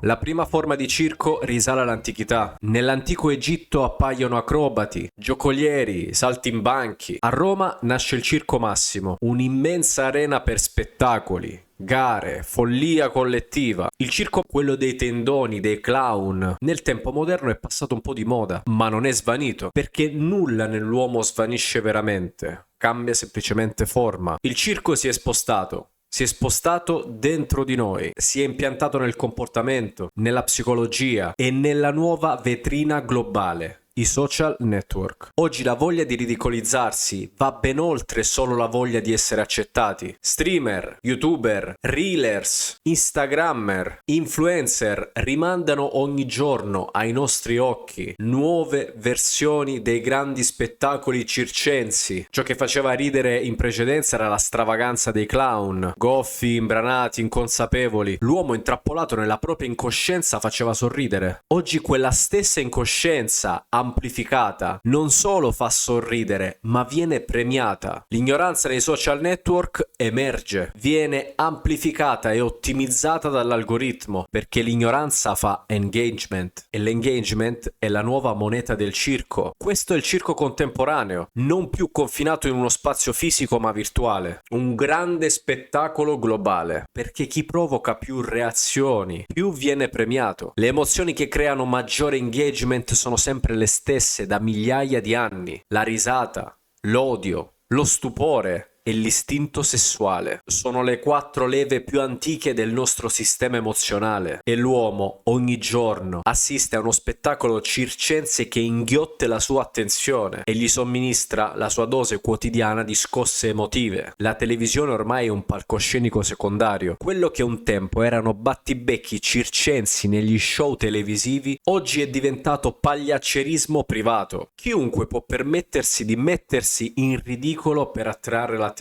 La prima forma di circo risale all'antichità. Nell'antico Egitto appaiono acrobati, giocolieri, saltimbanchi. A Roma nasce il Circo Massimo, un'immensa arena per spettacoli, gare, follia collettiva. Il circo, quello dei tendoni, dei clown, nel tempo moderno è passato un po' di moda, ma non è svanito, perché nulla nell'uomo svanisce veramente, cambia semplicemente forma. Il circo si è spostato dentro di noi, si è impiantato nel comportamento, nella psicologia e nella nuova vetrina globale. I social network. Oggi la voglia di ridicolizzarsi va ben oltre solo la voglia di essere accettati. Streamer, youtuber, reelers, instagrammer, influencer rimandano ogni giorno ai nostri occhi nuove versioni dei grandi spettacoli circensi. Ciò che faceva ridere in precedenza era la stravaganza dei clown, goffi, imbranati, inconsapevoli. L'uomo intrappolato nella propria incoscienza faceva sorridere. Oggi quella stessa incoscienza amplificata non solo fa sorridere, ma viene premiata. L'ignoranza nei social network emerge, viene amplificata e ottimizzata dall'algoritmo, perché l'ignoranza fa engagement e l'engagement è la nuova moneta del circo. Questo è il circo contemporaneo, non più confinato in uno spazio fisico ma virtuale, un grande spettacolo globale, perché chi provoca più reazioni, più viene premiato. Le emozioni che creano maggiore engagement sono sempre le stesse da migliaia di anni: la risata, l'odio, lo stupore e l'istinto sessuale. Sono le 4 leve più antiche del nostro sistema emozionale e l'uomo ogni giorno assiste a uno spettacolo circense che inghiotte la sua attenzione e gli somministra la sua dose quotidiana di scosse emotive. La televisione ormai è un palcoscenico secondario. Quello che un tempo erano battibecchi circensi negli show televisivi oggi è diventato pagliaccerismo privato. Chiunque può permettersi di mettersi in ridicolo per attrarre l'attenzione.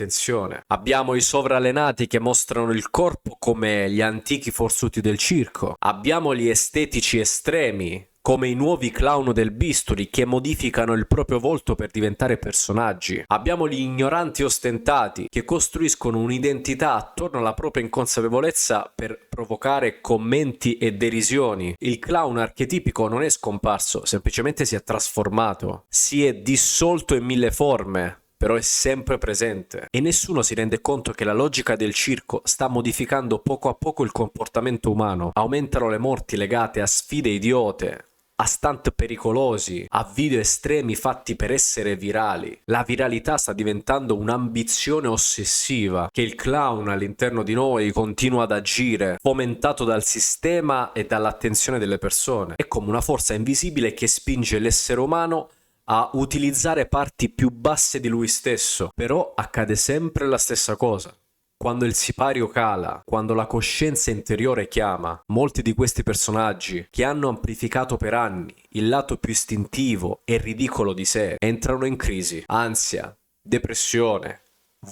Abbiamo i sovrallenati che mostrano il corpo come gli antichi forzuti del circo. Abbiamo gli estetici estremi come i nuovi clown del bisturi che modificano il proprio volto per diventare personaggi. Abbiamo gli ignoranti ostentati che costruiscono un'identità attorno alla propria inconsapevolezza per provocare commenti e derisioni. Il clown archetipico non è scomparso, semplicemente si è trasformato, si è dissolto in 1000 forme, però è sempre presente e nessuno si rende conto che la logica del circo sta modificando poco a poco il comportamento umano. Aumentano le morti legate a sfide idiote, a stunt pericolosi, a video estremi fatti per essere virali. La viralità sta diventando un'ambizione ossessiva che il clown all'interno di noi continua ad agire, fomentato dal sistema e dall'attenzione delle persone. È come una forza invisibile che spinge l'essere umano a utilizzare parti più basse di lui stesso. Però accade sempre la stessa cosa. Quando il sipario cala, quando la coscienza interiore chiama, molti di questi personaggi, che hanno amplificato per anni il lato più istintivo e ridicolo di sé, entrano in crisi, ansia, depressione,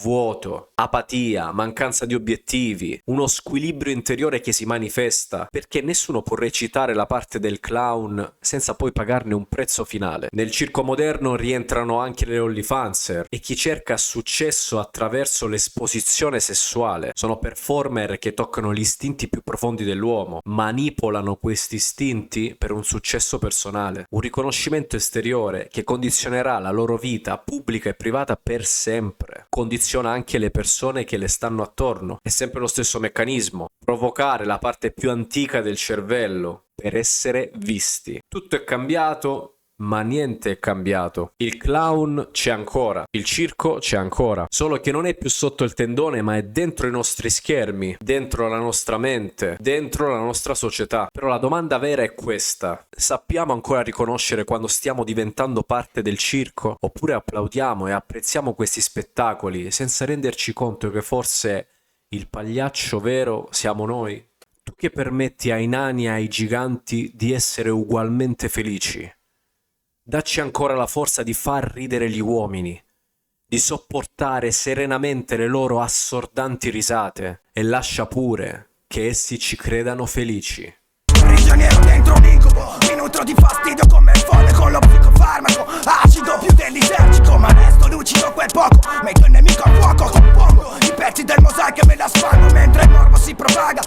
vuoto, apatia, mancanza di obiettivi, uno squilibrio interiore che si manifesta, perché nessuno può recitare la parte del clown senza poi pagarne un prezzo finale. Nel circo moderno rientrano anche le OnlyFanser e chi cerca successo attraverso l'esposizione sessuale. Sono performer che toccano gli istinti più profondi dell'uomo, manipolano questi istinti per un successo personale, un riconoscimento esteriore che condizionerà la loro vita pubblica e privata per sempre. Condiziona anche le persone che le stanno attorno. È sempre lo stesso meccanismo: provocare la parte più antica del cervello per essere visti. Tutto è cambiato, ma niente è cambiato. Il clown c'è ancora, il circo c'è ancora, solo che non è più sotto il tendone ma è dentro i nostri schermi, dentro la nostra mente, dentro la nostra società. Però la domanda vera è questa: sappiamo ancora riconoscere quando stiamo diventando parte del circo? Oppure applaudiamo e apprezziamo questi spettacoli senza renderci conto che forse il pagliaccio vero siamo noi? Tu che permetti ai nani e ai giganti di essere ugualmente felici, dacci ancora la forza di far ridere gli uomini, di sopportare serenamente le loro assordanti risate e lascia pure che essi ci credano felici. Prigioniero dentro un incubo, mi nutro di fastidio come il folle con lo psicofarmaco, acido più dell'esercito, ma resto lucido quel poco, metto il nemico a fuoco, compongo i pezzi del mosaico e me la sfango mentre il morbo si propaga.